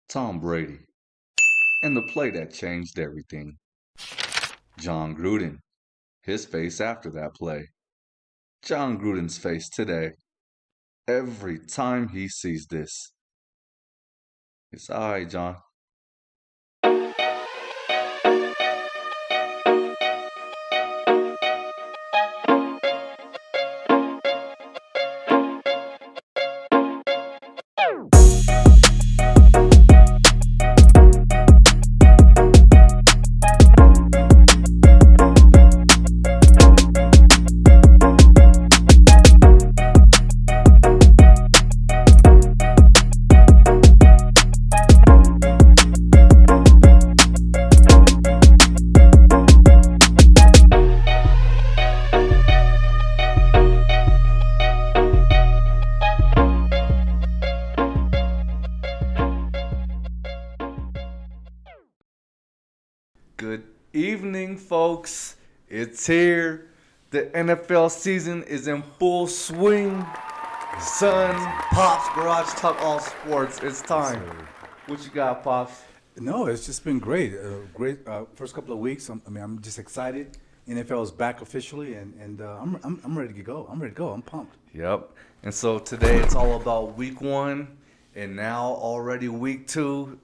Tom Brady, and the play that changed everything. John Gruden, his face after that play. John Gruden's face today. Every time he sees this, it's all right, John. Good evening, folks. It's here. The NFL season is in full swing. Son, Pops, Garage Talk, all sports. It's time. What you got, Pops? No, it's just been great. Great first couple of weeks. I'm just excited. NFL is back officially, and I'm ready to go. I'm ready to go. I'm pumped. Yep. And so today it's all about week one, and now already week two.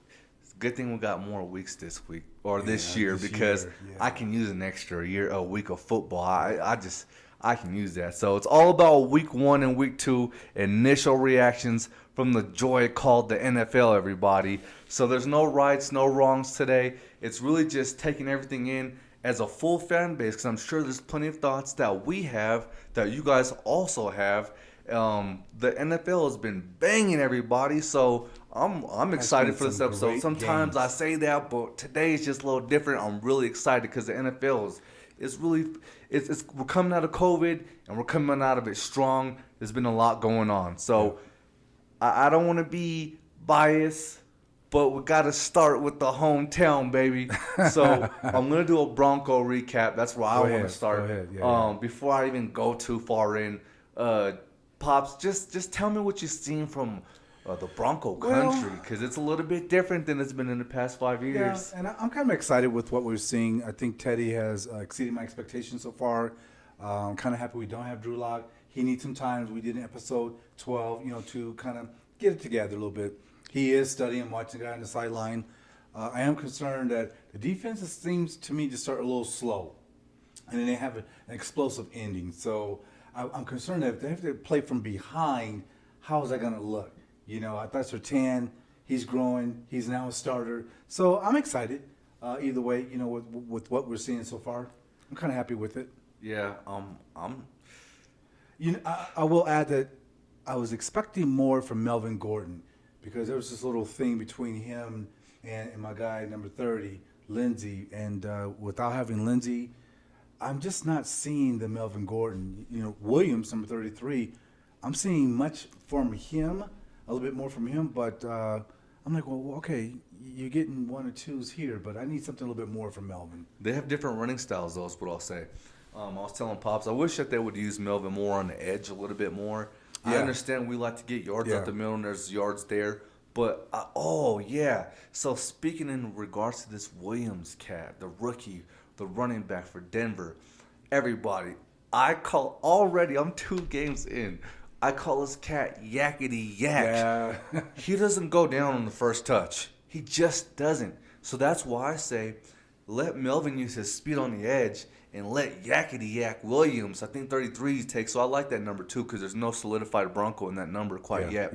Good thing we got more weeks this week or this year because I can use an extra a week of football. I can use that. So it's all about week one and week two, initial reactions from the joy called the NFL, everybody. So there's no rights, no wrongs today. It's really just taking everything in as a full fan base because I'm sure there's plenty of thoughts that we have that you guys also have. The NFL has been banging everybody, so I'm excited for this episode. Sometimes I say that, but today is just a little different. I'm really excited because the NFL is really we're coming out of COVID and we're coming out of it strong. There's been a lot going on, so I don't want to be biased, but we got to start with the hometown, baby. So I'm gonna do a Bronco recap. That's where I want to start. Go ahead. Before I even go too far in, Pops, just tell me what you've seen from the Bronco country, because it's a little bit different than it's been in the past 5 years. Yeah, and I'm kind of excited with what we're seeing. I think Teddy has exceeded my expectations so far. I'm kind of happy we don't have Drew Lock. He needs some time. We did an episode 12, to kind of get it together a little bit. He is studying, watching the guy on the sideline. I am concerned that the defense seems to me to start a little slow, and then they have an explosive ending. So I'm concerned that if they have to play from behind, how is that going to look? I thought Sertan, he's growing. He's now a starter. So I'm excited. Either way, with what we're seeing so far, I'm kind of happy with it. Yeah, I will add that I was expecting more from Melvin Gordon because there was this little thing between him and my guy number 30, Lindsey, and without having Lindsey, I'm just not seeing the Melvin Gordon. Williams, number 33, I'm seeing much from him, a little bit more from him, but I'm like, well, okay, you're getting one or twos here, but I need something a little bit more from Melvin. They have different running styles, though, is what I'll say. I was telling Pops, I wish that they would use Melvin more on the edge a little bit more. I understand we like to get yards up the middle, and there's yards there. But, So, speaking in regards to this Williams cat, the rookie, the running back for Denver, everybody, I'm 2 games in. I call this cat Yakety Yak. Yeah. He doesn't go down on the first touch. He just doesn't. So that's why I say let Melvin use his speed on the edge and let Yakety Yak Williams, I think 33 takes, so I like that number too because there's no solidified Bronco in that number quite yet.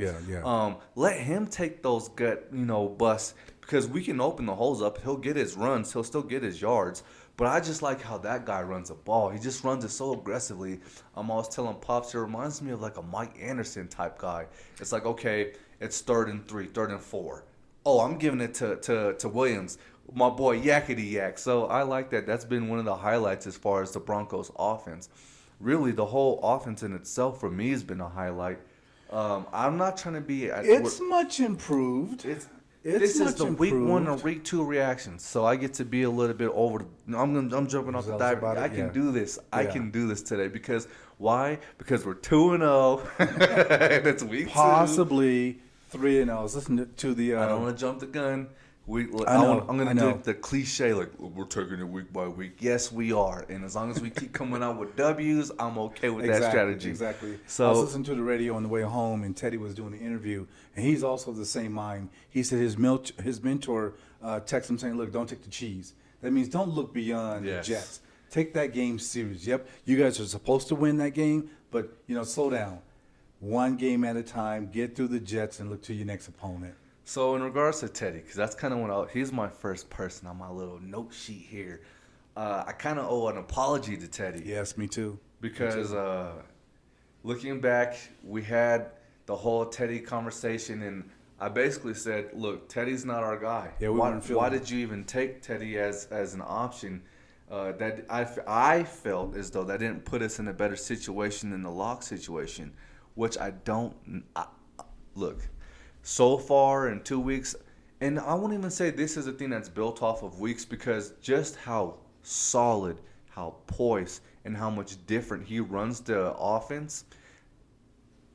Let him take those gut, busts because we can open the holes up. He'll get his runs. He'll still get his yards. But I just like how that guy runs the ball. He just runs it so aggressively. I'm always telling Pops, it reminds me of like a Mike Anderson type guy. It's like, okay, it's 3rd and 3, 3rd and 4. Oh, I'm giving it to Williams, my boy Yakety Yak. So I like that. That's been one of the highlights as far as the Broncos offense. Really, the whole offense in itself for me has been a highlight. I'm not trying to be. It's much improved. This is the week 1 or week 2 reactions, so I get to be a little bit over. I'm jumping off the dive. I can do this. I can do this today because why? Because we're 2-0, and it's week 2. Possibly 3-0. I was listening to the. I don't want to jump the gun. I'm going to do the cliche, like, we're taking it week by week. Yes, we are. And as long as we keep coming out with W's, I'm okay with that strategy. Exactly. So, I was listening to the radio on the way home, and Teddy was doing the interview, and he's also the same mind. He said his mentor texted him saying, look, don't take the cheese. That means don't look beyond the Jets. Take that game serious. Yep, you guys are supposed to win that game, but, slow down. One game at a time. Get through the Jets and look to your next opponent. So in regards to Teddy, because that's kind of he's my first person on my little note sheet here. I kind of owe an apology to Teddy. Yes, me too. Because looking back, we had the whole Teddy conversation, and I basically said, look, Teddy's not our guy. Yeah, why did you even take Teddy as an option? That I felt as though that didn't put us in a better situation than the Lock situation, which I don't look. So far in 2 weeks, and I won't even say this is a thing that's built off of weeks, because just how solid, how poised, and how much different he runs the offense,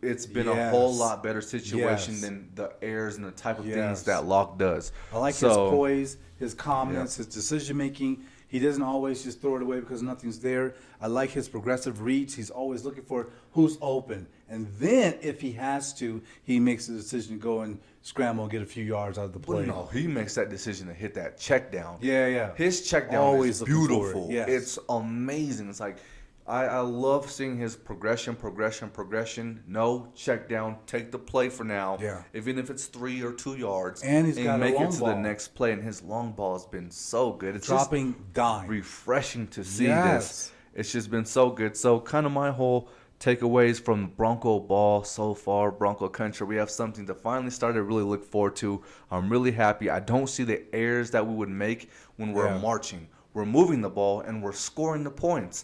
it's been a whole lot better situation than the airs and the type of things that Lock does. I like his poise, his calmness, his decision making. He doesn't always just throw it away because nothing's there. I like his progressive reads. He's always looking for who's open. And then, if he has to, he makes the decision to go and scramble and get a few yards out of the play. No, he makes that decision to hit that check down. Yeah. His check down always is beautiful. Yes. It's amazing. It's like, I love seeing his progression. No, check down, take the play for now. Yeah. Even if it's 3 or 2 yards. And he's got make a long it to ball. the next play. And his long ball has been so good. It's dropping just dime. refreshing to see this. It's just been so good. So kind of my whole takeaways from Bronco ball so far, Bronco country. We have something to finally start to really look forward to. I'm really happy. I don't see the errors that we would make when we're marching. We're moving the ball and we're scoring the points.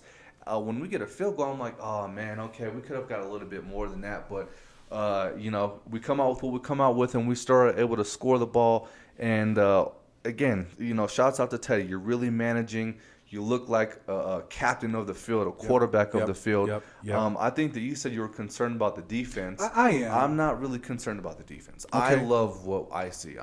When we get a field goal, I'm like, oh, man, okay, we could have got a little bit more than that. But, we come out with what we come out with, and we start able to score the ball. And, again, shouts out to Teddy. You're really managing. You look like a captain of the field, a quarterback of the field. I think that you said you were concerned about the defense. I am. I'm not really concerned about the defense. Okay. I love what I see.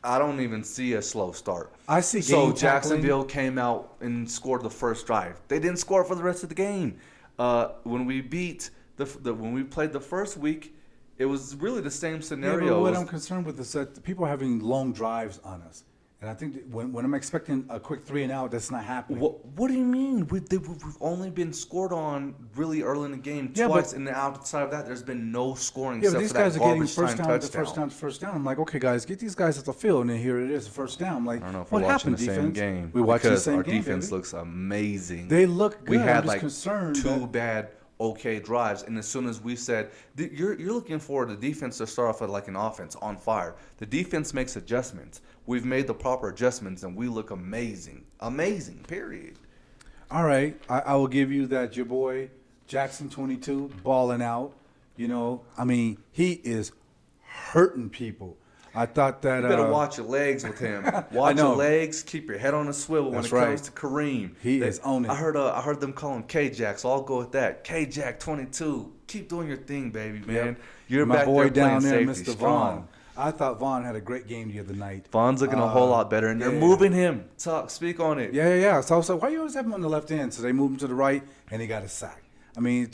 I don't even see a slow start. I see. So Jacksonville came out and scored the first drive. They didn't score for the rest of the game. When we beat when we played the first week, it was really the same scenario. Yeah, but what I'm concerned with is that people are having long drives on us. And I think that when I'm expecting a quick 3 and out, that's not happening. What do you mean? We've only been scored on really early in the game twice, and outside of that, there's been no scoring. Yeah, but these guys are getting first down. I'm like, okay, guys, get these guys at the field, and then here it is, the first down. I'm like, I don't know if what we're watching happened, the defense? same game. We watched the same our game. Defense looks amazing. They look good. We had I'm just concerned two bad okay drives, and as soon as we said you're looking for the defense to start off with like an offense on fire, the defense makes adjustments. We've made the proper adjustments, and we look amazing, period. All right, I will give you that. Your boy Jackson 22 balling out. I mean, he is hurting people. I thought that you better watch your legs with him. Watch your legs. Keep your head on a swivel when it comes to Kareem. He is owning. I heard them call him K-Jack, so I'll go with that. K-Jack 22. Keep doing your thing, baby, man. Yep. You're my back boy there down there, playing Mr. safety, Vaughn. strong. I thought Vaughn had a great game the other night. Vaughn's looking a whole lot better, and they're moving him. Speak on it. Yeah. So I was like, why you always have him on the left end? So they moved him to the right, and he got a sack. I mean,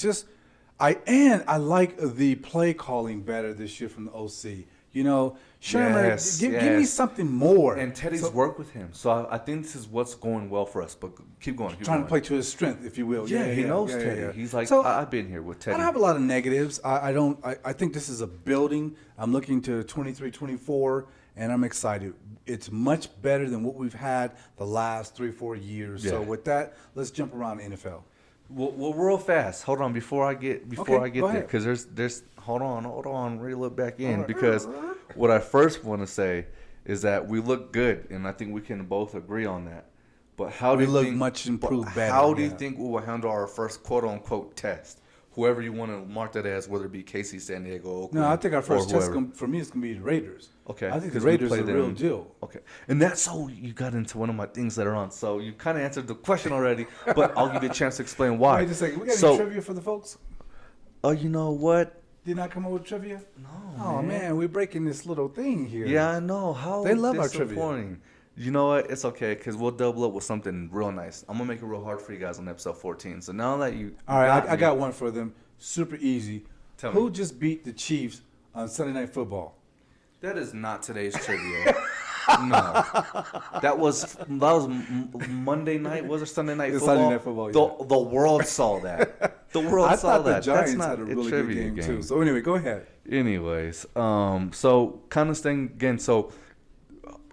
I like the play calling better this year from the OC. Sherman, give me something more. And Teddy's worked with him, so I think this is what's going well for us. But keep going. Trying to play to his strength, if you will. Yeah, he knows Teddy. Yeah. He's like, I've been here with Teddy. I don't have a lot of negatives. I think this is a building. I'm looking to 23-24, and I'm excited. It's much better than what we've had the last 3-4 years. Yeah. So with that, let's jump around the NFL. Well, real fast. Hold on before I get there, because there's hold on, reel it back in, because what I first want to say is that we look good, and I think we can both agree on that. But how do you look think, much improved better? How do you think we will handle our first quote unquote test? Whoever you want to mark that as, whether it be KC, San Diego, Oakland. No, I think our first test for me is going to be the Raiders. Okay. I think the Raiders are the real deal. Okay. And that's so you got into one of my things later on. So you kind of answered the question already, but I'll give you a chance to explain why. Wait a second. We got any trivia for the folks? Oh, you know what? did not come up with trivia? No. Oh man, we're breaking this little thing here. Yeah, I know. How They love our trivia. disappointing. You know what? It's okay because we'll double up with something real nice. I'm gonna make it real hard for you guys on episode 14. So now that you, All right, I got one for them. Super easy. Tell Who me. just beat the Chiefs on Sunday Night Football? That is not today's trivia. No, that was Monday night. Was it Sunday night It's football? Sunday Night Football, yeah. The world saw that. The world I saw thought the that. Giants That's not had a a really good trivia game, game. too. So anyway, go ahead. Anyways, so kind of thing again. So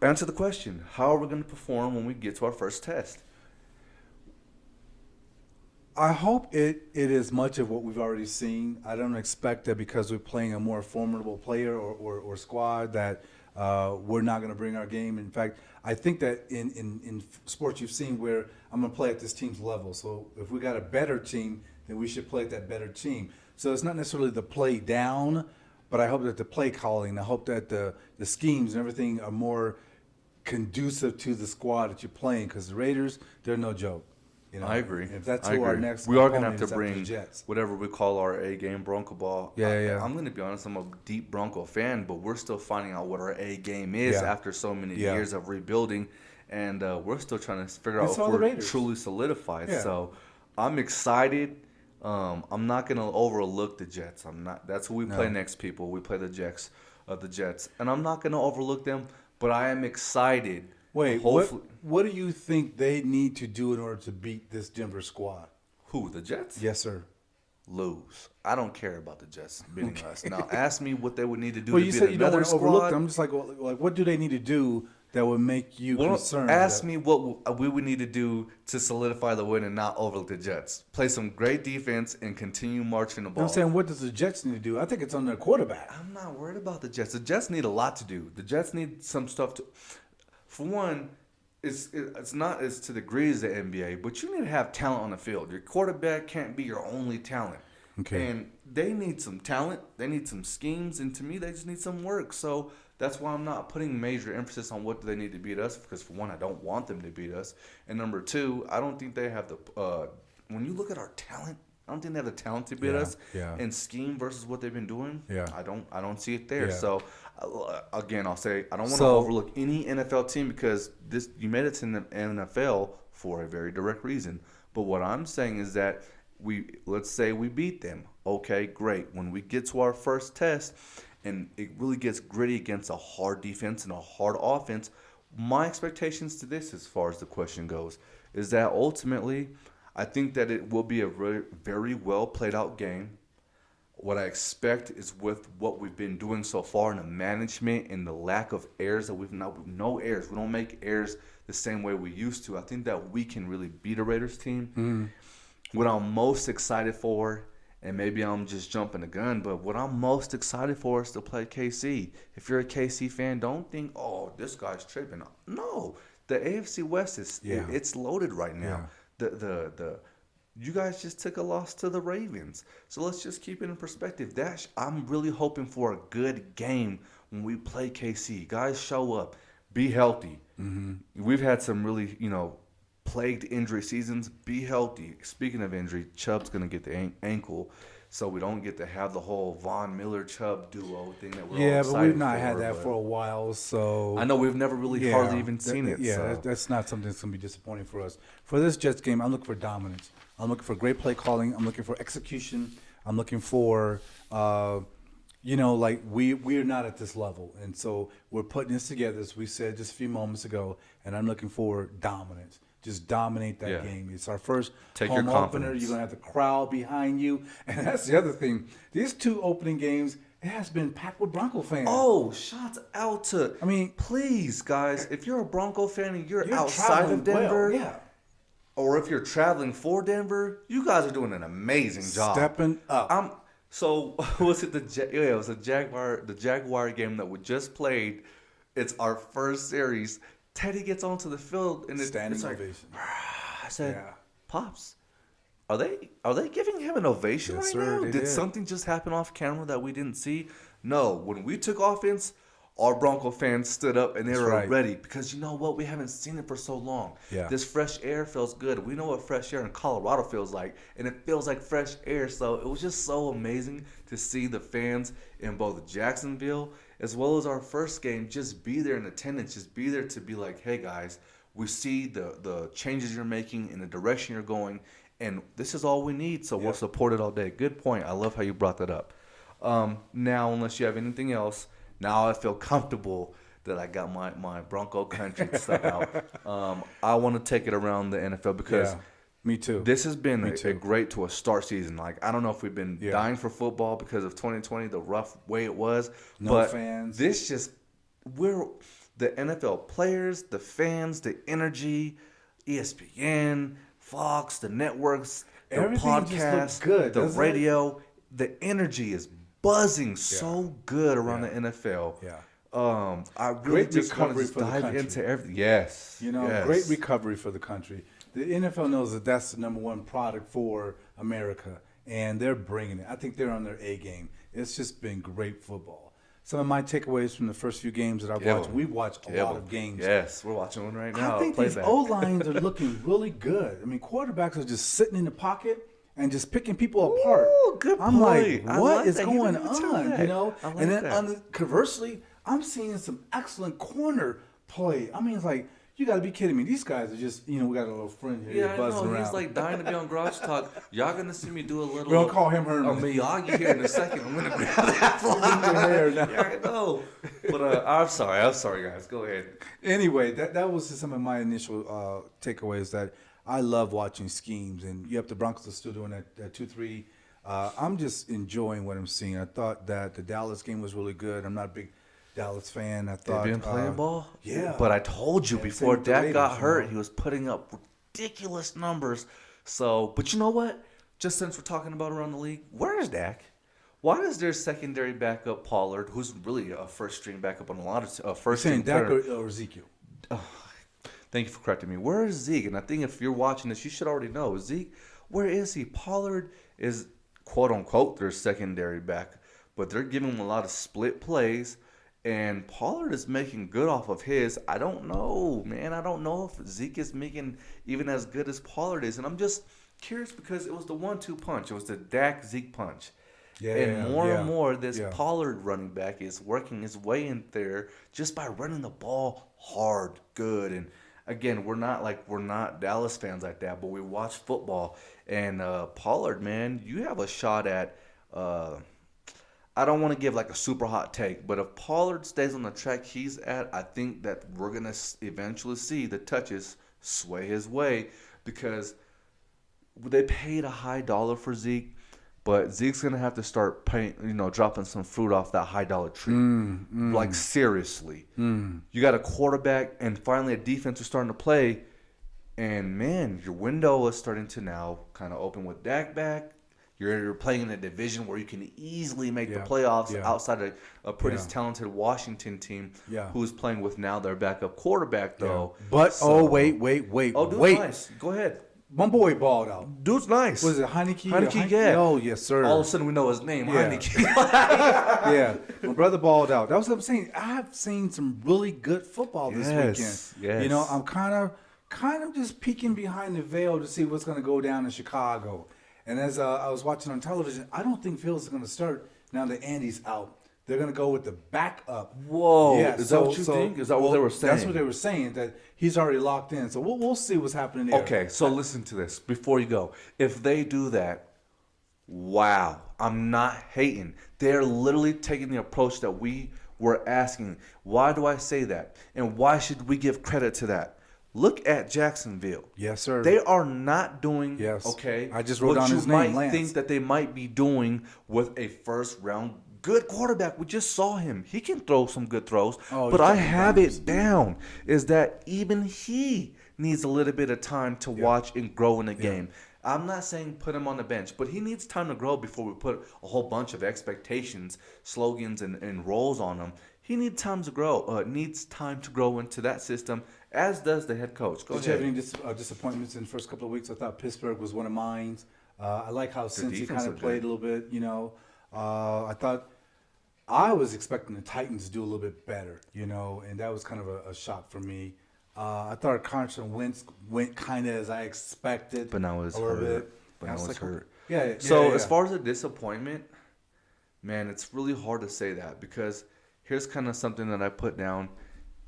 answer the question: how are we going to perform when we get to our first test? I hope it is much of what we've already seen. I don't expect that because we're playing a more formidable player or squad that we're not going to bring our game. In fact, I think that in sports you've seen where I'm going to play at this team's level. So if we got a better team, then we should play at that better team. So it's not necessarily the play down, but I hope that the play calling, I hope that the schemes and everything are more conducive to the squad that you're playing because the Raiders, they're no joke. You know, I agree. If that's I who our agree. next we are going to opponent have is to after the bring Jets. whatever we call our A game, Bronco ball. Yeah. I'm going to be honest. I'm a deep Bronco fan, but we're still finding out what our A game is Yeah. after so many Yeah. years of rebuilding, and we're still trying to figure And out so if are the we're Raiders. truly solidified. Yeah. So I'm excited. I'm not going to overlook the Jets. I'm not. That's who we play No. next. People, we play the Jets, and I'm not going to overlook them. But I am excited. Wait, hopefully, what do you think they need to do in order to beat this Denver squad? who the Jets? Yes, sir. Lose. I don't care about the Jets beating us. Now, ask me what they would need to do Well, to you beat said you don't another want to overlook squad. them. I'm just like, what do they need to do that would make you Well, concerned? ask that- me what we would need to do to solidify the win and not overlook the Jets. Play some great defense and continue marching the ball. I'm saying, what does the Jets need to do? I think it's on their quarterback. I'm not worried about the Jets. The Jets need a lot to do. The Jets need some stuff to. For one, it's not as to the degree as the NBA, but you need to have talent on the field. Your quarterback can't be your only talent. Okay. And they need some talent. They need some schemes, and to me, they just need some work. So that's why I'm not putting major emphasis on what do they need to beat us. Because for one, I don't want them to beat us, and number two, I don't think they have the. When you look at our talent, I don't think they have the talent to beat Yeah, us. yeah. And scheme versus what they've been doing. Yeah. I don't see it there. Yeah. So again, I'll say I don't want to So- overlook any NFL team because you made it to the NFL for a very direct reason. But what I'm saying is that let's say we beat them. Okay, great. When we get to our first test and it really gets gritty against a hard defense and a hard offense, my expectations to this, as far as the question goes, is that ultimately I think that it will be a very, very well played out game. What I expect is with what we've been doing so far in the management and the lack of errors that no errors. We don't make errors the same way we used to. I think that we can really beat a Raiders team. What I'm most excited for, and maybe I'm just jumping the gun, but what I'm most excited for is to play KC. If you're a KC fan, don't think, oh, this guy's tripping. No, the AFC West it's loaded right now. You guys just took a loss to the Ravens. So let's just keep it in perspective. I'm really hoping for a good game when we play KC. Guys, show up. Be healthy. We've had some really, plagued injury seasons. Be healthy. Speaking of injury, Chubb's going to get the ankle. So we don't get to have the whole Von Miller-Chubb duo thing that we're all Yeah, excited but we've not for, had that but for a while, so I know we've never really hardly even that- seen it. Yeah, so. that's not something that's going to be disappointing for us. For this Jets game, I'm looking for dominance. I'm looking for great play calling. I'm looking for execution. I'm looking for, we're not at this level. And so we're putting this together, as we said just a few moments ago, and I'm looking for dominance. Just dominate that Yeah. game. It's our first Take home your opener. confidence. You're going to have the crowd behind you. And that's the other thing. These two opening games, it has been packed with Bronco fans. Oh, shots out to! I mean, please, guys, if you're a Bronco fan and you're outside traveling of Denver, well, yeah. or if you're traveling for Denver, you guys are doing an amazing job. Stepping up. So was it it was the Jaguar game that we just played. It's our first series. Teddy gets onto the field and Standing it's like, ovation. I said, Yeah. Pops, are they giving him an ovation Yes, right sir, now? they Did did. something just happen off camera that we didn't see? No. When we took offense, our Bronco fans stood up and they That's were right. ready because you know what? We haven't seen it for so long. Yeah. This fresh air feels good. We know what fresh air in Colorado feels like, and it feels like fresh air. So it was just so amazing to see the fans in both Jacksonville as well as our first game just be there in attendance, just be there to be like, hey guys, we see the changes you're making in the direction you're going, and this is all we need. So we'll support it all day. Good point. I love how you brought that up. Now, unless you have anything else, now I feel comfortable that I got my Bronco country stuff out. I want to take it around the NFL because me too. This has been a great to a start season. Like, I don't know if we've been dying for football because of 2020, the rough way it was. No but fans. This just, the NFL players, the fans, the energy, ESPN, Fox, the networks, the Everything podcast, just looks good, the doesn't radio, the energy is buzzing so good around the NFL. Yeah. I really Great just want recovery to for the dive country. into everything. Yes. Great recovery for the country. The NFL knows that that's the number one product for America, and they're bringing it. I think they're on their A game. It's just been great football. Some of my takeaways from the first few games that I've watched, we've watched a lot of games. Yes, we're watching one right now. I think these O-lines are looking really good. I mean, quarterbacks are just sitting in the pocket and just picking people apart. Ooh, good I'm point. like, what is going didn't even tell on? that. You know? I like And then that. conversely, I'm seeing some excellent corner play. I mean, it's like, you got to be kidding me. These guys are just, we got a little friend here Yeah, I buzzing know. around. He's like dying to be on Garage Talk. Y'all gonna see me do a little. We'll call him Herman. Miyagi here in a second. I'm gonna grab that fly. Yeah, I know. But I'm sorry, guys. Go ahead. Anyway, that was just some of my initial takeaways. That I love watching schemes, and you have the Broncos are still doing that 2-3. I'm just enjoying what I'm seeing. I thought that the Dallas game was really good. I'm not a big Dallas fan. I thought They've been playing ball. Yeah, but I told you Yeah, before same with the Dak got Raiders, hurt, he was putting up ridiculous numbers. So, but you know what? Just since we're talking about around the league, where is Dak? Why is their secondary backup Pollard, who's really a first string backup on a lot of first saying string Dak player? or Ezekiel? Thank you for correcting me. Where is Zeke? And I think if you're watching this, you should already know. Zeke, where is he? Pollard is, quote unquote, their secondary back, but they're giving him a lot of split plays. And Pollard is making good off of his. I don't know, man. I don't know if Zeke is making even as good as Pollard is. And I'm just curious because it was the 1-2 punch. It was the Dak-Zeke punch. And more, this Pollard running back is working his way in there just by running the ball hard, good. And again, we're not Dallas fans like that, but we watch football. And Pollard, man, you have a shot at I don't want to give like a super hot take, but if Pollard stays on the track he's at, I think that we're going to eventually see the touches sway his way because they paid a high dollar for Zeke, but Zeke's going to have to start paying, dropping some fruit off that high dollar tree. Like seriously. You got a quarterback and finally a defense is starting to play, and man, your window is starting to now kind of open with Dak back. You're playing in a division where you can easily make the playoffs outside of a pretty talented Washington team who's playing with now their backup quarterback, though. But, wait. Oh, dude's nice. Go ahead. My boy balled out. Dude's nice. Was it Heineke? Heineke, yeah. Oh, yes, sir. All of a sudden we know his name, Heineke. Yeah, my brother balled out. That was what I'm saying. I've seen some really good football this weekend. Yes. I'm kind of just peeking behind the veil to see what's going to go down in Chicago. And as I was watching on television, I don't think Fields is going to start now that Andy's out. They're going to go with the backup. Whoa. Yeah, is that what you think? Is that what they were saying? That's what they were saying, that he's already locked in. So we'll see what's happening there. Okay, so listen to this before you go. If they do that, wow, I'm not hating. They're literally taking the approach that we were asking. Why do I say that? And why should we give credit to that? Look at Jacksonville. Yes, sir. They are not doing, I just wrote down his name, what you might Lance. think that they might be doing with a first-round good quarterback. We just saw him. He can throw some good throws. But I have it down is that even he needs a little bit of time to watch and grow in the game. I'm not saying put him on the bench, but he needs time to grow before we put a whole bunch of expectations, slogans, and roles on him. He needs time to grow. Needs time to grow into that system, as does the head coach. Did you have any disappointments in the first couple of weeks? I thought Pittsburgh was one of mine. I like how Cincy kind of played a little bit. I thought I was expecting the Titans to do a little bit better, and that was kind of a shock for me. I thought Carson Wentz went kind of as I expected, But now it's a little hurt. bit. But And I now was it's like, hurt. Yeah. So as far as a disappointment, man, it's really hard to say that because here's kind of something that I put down,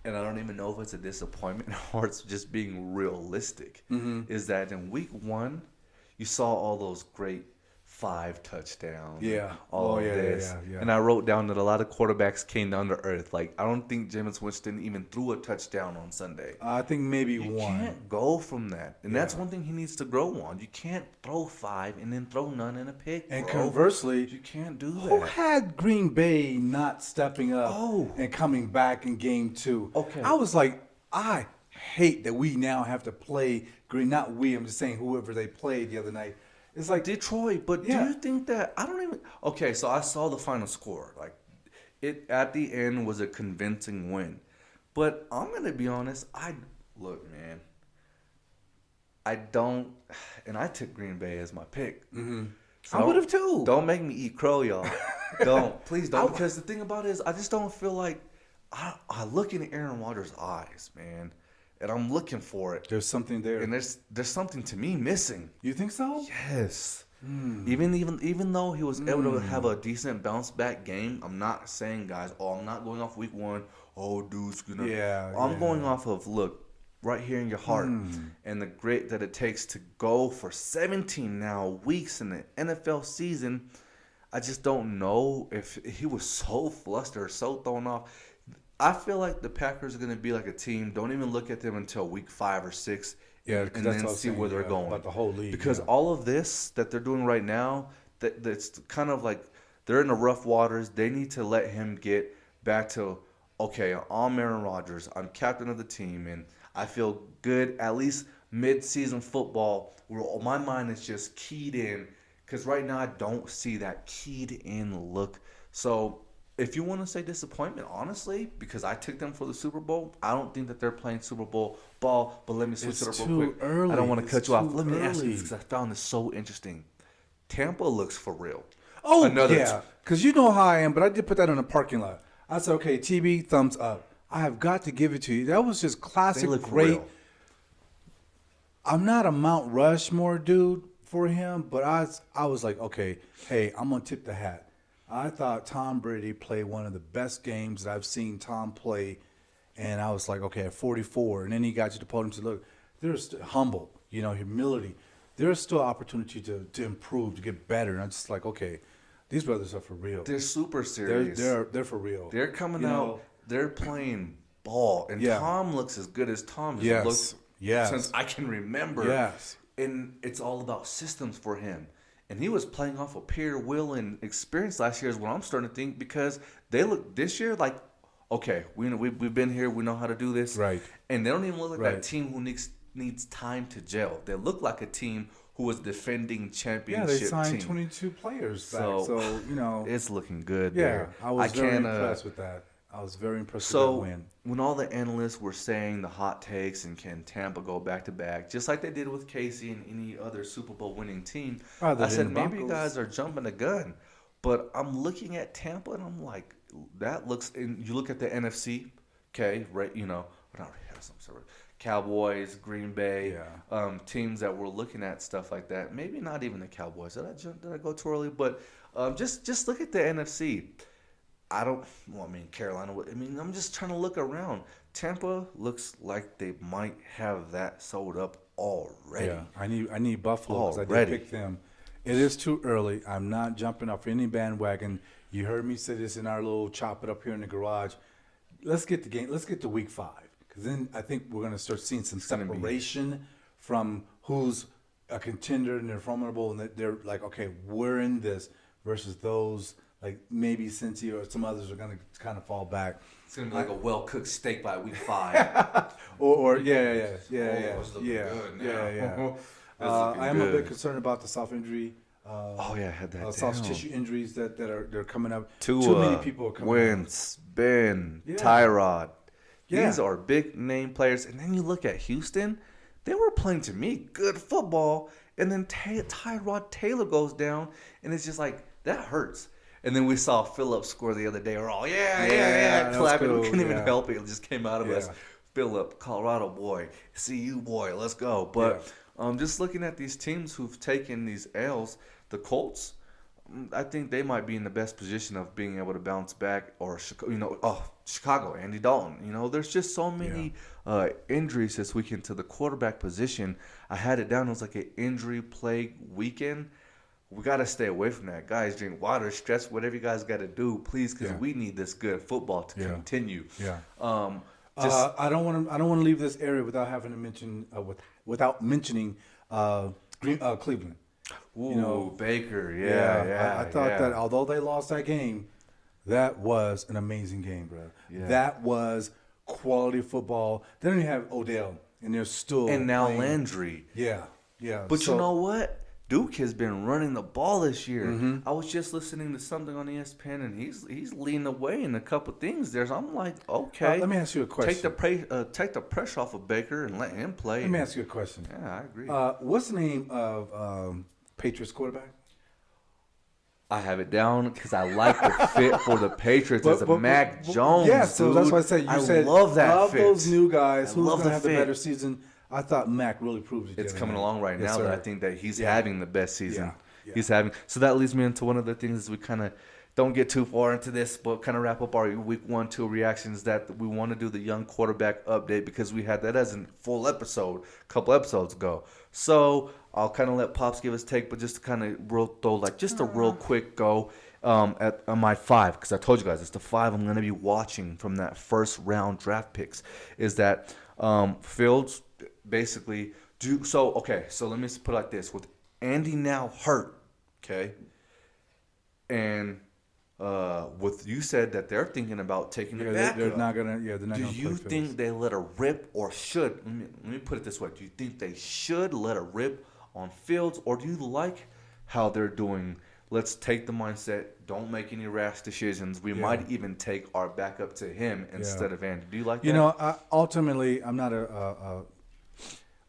and I don't even know if it's a disappointment or it's just being realistic. Is that in week 1, you saw all those great 5 touchdowns. Yeah. All of this. And I wrote down that a lot of quarterbacks came down to earth. Like, I don't think Jameis Winston even threw a touchdown on Sunday. I think maybe You one. can't go from that. And that's one thing he needs to grow on. You can't throw 5 and then throw none in a pick, And bro. conversely, You can't do that. who had Green Bay not stepping up Oh. and coming back in game 2? Okay. I was like, I hate that we now have to play Green. Not we, I'm just saying whoever they played the other night. It's like, Detroit, but Yeah. do you think that I don't even okay, so I saw the final score. Like it at the end was a convincing win. But I'm gonna be honest, look, man. I don't and I took Green Bay as my pick. So I would have too. Don't make me eat crow, y'all. Please don't. Because the thing about it is I just don't feel like I look in Aaron Rodgers' eyes, man. And I'm looking for it. There's something there. And there's something to me missing. You think so? Yes. Even though he was able to have a decent bounce back game, I'm not saying, guys, I'm not going off week 1. Oh, dude's gonna. Yeah, I'm yeah. going off of look right here in your heart and the grit that it takes to go for 17 now weeks in the NFL season. I just don't know if he was so flustered, so thrown off. I feel like the Packers are going to be like a team. Don't even look at them until week 5 or 6. Yeah, 'cause and that's then what I was see saying, where they're yeah, going. about the whole league, Because yeah. all of this that they're doing right now, that's kind of like they're in the rough waters. They need to let him get back to, okay, I'm Aaron Rodgers. I'm captain of the team, and I feel good at least mid-season football where my mind is just keyed in. Because right now I don't see that keyed in look. So if you want to say disappointment, honestly, because I took them for the Super Bowl, I don't think that they're playing Super Bowl ball. But let me switch It's it up real too quick. early. I don't want to It's cut you off. too Let me ask you early. this because I found this so interesting. Tampa looks for real. Oh, Another yeah. Because you know how I am, but I did put that in the parking lot. I said, okay, TB, thumbs up. I have got to give it to you. That was just They classic, look great. real. I'm not a Mount Rushmore dude for him, but I was like, okay, hey, I'm going to tip the hat. I thought Tom Brady played one of the best games that I've seen Tom play, and I was like, okay, at 44, and then he got to the podium and said, look, there's humble, humility. There's still opportunity to improve, to get better, and I'm just like, okay, these brothers are for real. They're super serious. They're for real. They're coming You out. know? They're playing ball, and Yeah. Tom looks as good as Tom has Yes. looked Yes. since I can remember. Yes. And it's all about systems for him. And he was playing off of pure will and experience last year is what I'm starting to think because they look this year like, okay, we've been here, we know how to do this. Right. And they don't even look like Right. that team who needs time to gel. They look like a team who was defending Yeah, championship they signed team. 22 players back, So, so It's looking good yeah, there. I was very can't, impressed with that. I was very impressed with So that win. when all the analysts were saying the hot takes and can Tampa go back to back, just like they did with Casey and any other Super Bowl winning team, Other I than said the maybe you Broncos. guys are jumping the gun. But I'm looking at Tampa and I'm like, that looks. And you look at the NFC, okay, right? Cowboys, Green Bay, teams that we're looking at stuff like that. Maybe not even the Cowboys. Did I go too early? But just look at the NFC. Carolina. I'm just trying to look around. Tampa looks like they might have that sold up already. Yeah, I need Buffalo because I did Already. pick them. It is too early. I'm not jumping off any bandwagon. You heard me say this in our little chop it up here in the garage. Let's get the game. Let's get to week 5 because then I think we're going to start seeing some gonna be- separation from who's a contender and they're formidable and they're like, okay, we're in this versus those like maybe Cincy or some others are going to kind of fall back. It's gonna be like a well-cooked steak by week 5. Or yeah. it's looking good now. I am a good. bit concerned about the soft injury. Oh yeah, I had that. Soft down. tissue injuries they're coming up. Tua, Too many people are coming up. Wentz, Ben, Yeah. Tyrod. Yeah. These are big name players. And then you look at Houston, they were playing to me good football. And then Tyrod Taylor goes down, and it's just like that hurts. And then we saw Phillips score the other day. We're all, Yeah, that was clapping. cool, We couldn't even yeah. help it. It just came out of us. Yeah. Phillip, Colorado boy, CU boy, let's go. But just looking at these teams who've taken these L's, the Colts, I think they might be in the best position of being able to bounce back. Or Chicago, Andy Dalton. There's just so many injuries this weekend to the quarterback position. I had it down. It was like an injury plague weekend. We got to stay away from that. Guys, drink water, stretch, whatever you guys got to do, please, because we need this good football to continue. Yeah. Just I don't want to leave this area without having to mention without mentioning Cleveland. Ooh, Baker, I thought that although they lost that game, that was an amazing game, bro. Yeah. That was quality football. They don't even have Odell, and they're still and now playing. Landry. Yeah. But you know what? Duke has been running the ball this year. Mm-hmm. I was just listening to something on ESPN, and he's leading the way in a couple things there. So I'm like, okay. Let me ask you a question. Take the pressure off of Baker and let him play. Let me ask you a question. Yeah, I agree. What's the name of Patriots quarterback? I have it down because I like the fit for the Patriots as a Mac Jones. Yeah, so that's why I said I said love that of fit. those new guys. I Who's love going to the have the fit. better season? I thought Mac really proved it. It's the other coming night. along right Yes, now sir. that I think that he's having the best season. Yeah. He's having. So that leads me into one of the things is we kind of don't get too far into this, but kind of wrap up our week 1-2 reactions that we want to do the young quarterback update because we had that as a full episode a couple episodes ago. So I'll kind of let Pops give his take, but just to kind of just a real quick go at my 5, because I told you guys it's the 5 I'm going to be watching from that first round draft picks is that Fields basically so let me put it like this. With Andy now hurt, okay, and with you said that they're thinking about taking the backup. They're not gonna. Yeah, they're not Do gonna. you play think Fields. they let her rip or should? Let me put it this way. Do you think they should let her rip on Fields, or do you like how they're doing? Let's take the mindset. Don't make any rash decisions. We might even take our backup to him instead of Andy. Do you like that? Ultimately, I'm not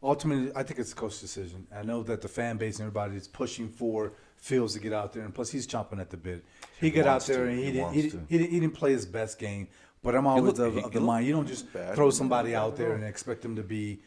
ultimately, I think it's a coach decision. I know that the fan base and everybody is pushing for Fields to get out there, and plus he's chomping at the bit. He got out there and he didn't play his best game. But I'm always of the mind. You don't just throw somebody out there and expect them to be,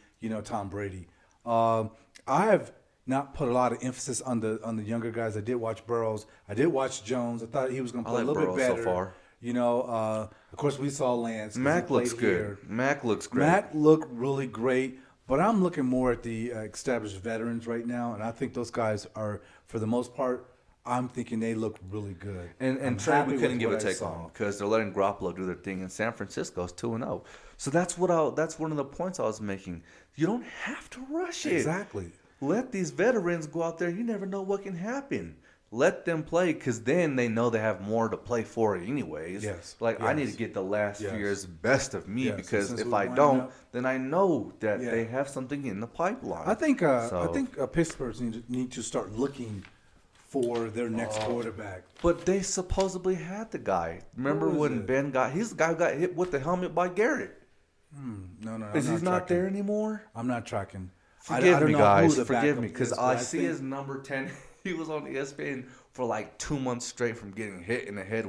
Tom Brady. I have not put a lot of emphasis on the younger guys. I did watch Burrows. I did watch Jones. I thought he was going to play a little Burrows bit better. so far. Of course, we saw Lance. Mac looks good. Here. Mac looks great. Mac looked really great. But I'm looking more at the established veterans right now, and I think those guys are, for the most part, I'm thinking they look really good. And Trey, we couldn't give a take on because they're letting Garoppolo do their thing, and San Francisco's 2-0. So that's one of the points I was making. You don't have to rush it. Exactly. Let these veterans go out there. You never know what can happen. Let them play because then they know they have more to play for anyways. Yes. I need to get the last few years best of me because Since if we're I winding don't, up. then I know that they have something in the pipeline. I think Pittsburgh need to start looking for their next quarterback. But they supposedly had the guy. Remember when Ben he's the guy who got hit with the helmet by Garrett. No. Is he not there anymore? I'm not tracking. Forgive me, guys. Forgive backup me, because is, I but see his number 10. He was on ESPN for like 2 months straight from getting hit in the head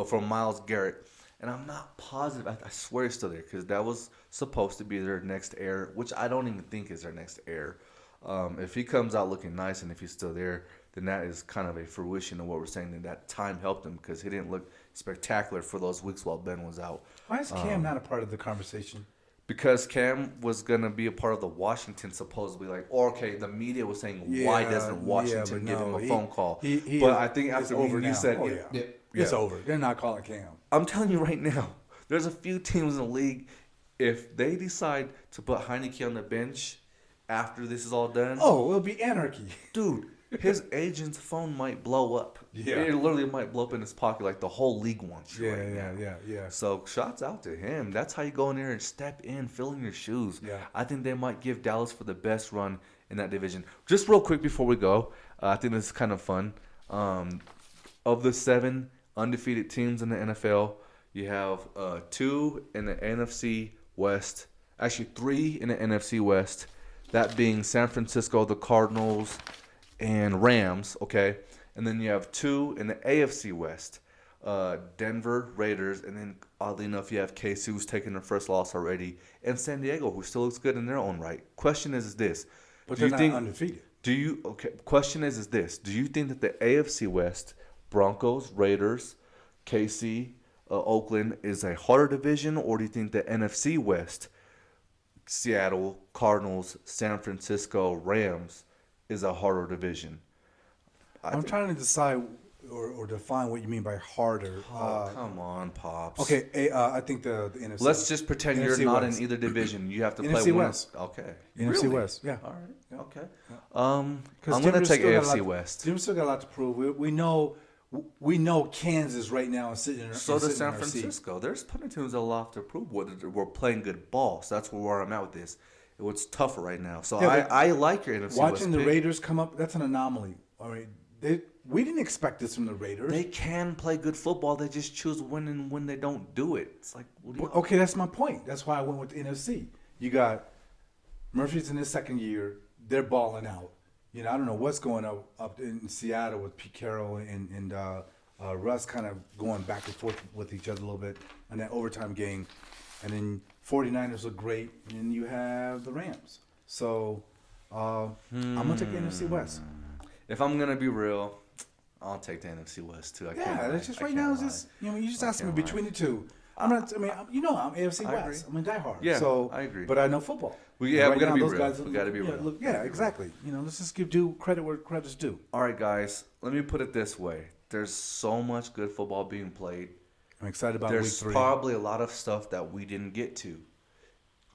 from Myles Garrett. And I'm not positive. I swear he's still there because that was supposed to be their next heir, which I don't even think is their next heir. If he comes out looking nice and if he's still there, then that is kind of a fruition of what we're saying. That time helped him because he didn't look spectacular for those weeks while Ben was out. Why is Cam not a part of the conversation? Because Cam was going to be a part of the Washington, supposedly. The media was saying, why doesn't Washington give him a phone call? But I think after you said, it's over. They're not calling Cam. I'm telling you right now, there's a few teams in the league, if they decide to put Heineke on the bench after this is all done. Oh, it'll be anarchy. Dude, his agent's phone might blow up. Yeah. It literally might blow up in his pocket like the whole league wants you right now. Yeah. So shots out to him. That's how you go in there and step in, fill in your shoes. Yeah. I think they might give Dallas for the best run in that division. Just real quick before we go, I think this is kind of fun. Of the 7 undefeated teams in the NFL, you have 2 in the NFC West. Actually, 3 in the NFC West. That being San Francisco, the Cardinals, and Rams, okay? And then you have 2 in the AFC West. Denver Raiders, and then oddly enough, you have KC, who's taking their first loss already, and San Diego, who still looks good in their own right. Question is this: But do they're you not think? undefeated. Question is this: do you think that the AFC West, Broncos, Raiders, KC, Oakland, is a harder division, or do you think the NFC West, Seattle, Cardinals, San Francisco, Rams, is a harder division? I'm trying to decide or define what you mean by harder. Oh, come on, Pops. Okay, I think the NFC. Let's just pretend NFC you're not West. in either division. You have to play NFC one. West. Okay. NFC Really? West, yeah. All right. Yeah. Okay. Yeah. I'm Because gonna Denver's take still got a AFC lot- West. Denver's still got a lot to prove. We know Kansas right now is sitting in. So does sitting San in our seat. Francisco. There's plenty of teams that will have to prove whether we're playing good ball. So that's where I'm at with this. It's tougher right now. So Yeah, but I like your NFC West Watching the pick. Raiders come up, that's an anomaly. All right, we didn't expect this from the Raiders. They can play good football. They just choose when they don't do it. It's like, what do you? Okay, that's my point. That's why I went with the NFC. You got Murphy's in his second year. They're balling out. I don't know what's going on up in Seattle with Pete Carroll and Russ kind of going back and forth with each other a little bit in that overtime game. And then 49ers look great. And then you have the Rams. So I'm going to take the NFC West. If I'm gonna be real, I'll take the NFC West too. I can't lie. That's just I right can't now. It's lie. just you just I asked me can't lie. between the two. I'm not. I mean, I'm AFC I West. agree. I'm a diehard. Yeah, so I agree. But I know football. We And gotta now be those real. guys We gotta be real. Yeah, exactly. Let's just give due credit where credit's due. All right, guys. Let me put it this way: there's so much good football being played. I'm excited about There's week 3. probably a lot of stuff that we didn't get to.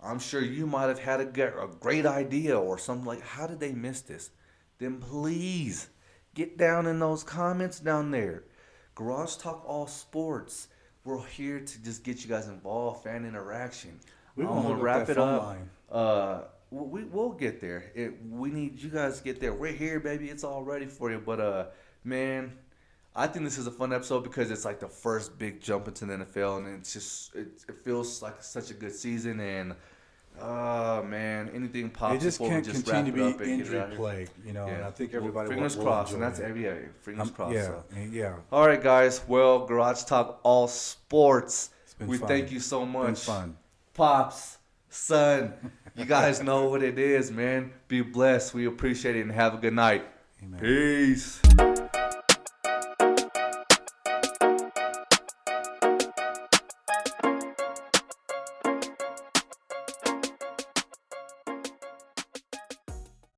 I'm sure you might have had a great idea or something like, how did they miss this? Then please get down in those comments down there. Garage Talk All Sports. We're here to just get you guys involved, fan interaction. We're I'm gonna gonna hook up wrap that it phone up. line. We'll get there. We need you guys to get there. We're here, baby. It's all ready for you. But man, I think this is a fun episode because it's like the first big jump into the NFL, and it's just it feels like such a good season. And man, anything pops. They just before we can't just continue wrap it to up be and get it injury out of here. plagued. And I think everybody fingers will crossed, and enjoy that's it. every day. Fingers crossed. Yeah, So. yeah. All right, guys. Well, Garage Talk All Sports. been We fun. thank you so much. Been fun. Pops, son, you guys know what it is, man. Be blessed. We appreciate it and have a good night. Amen. Peace.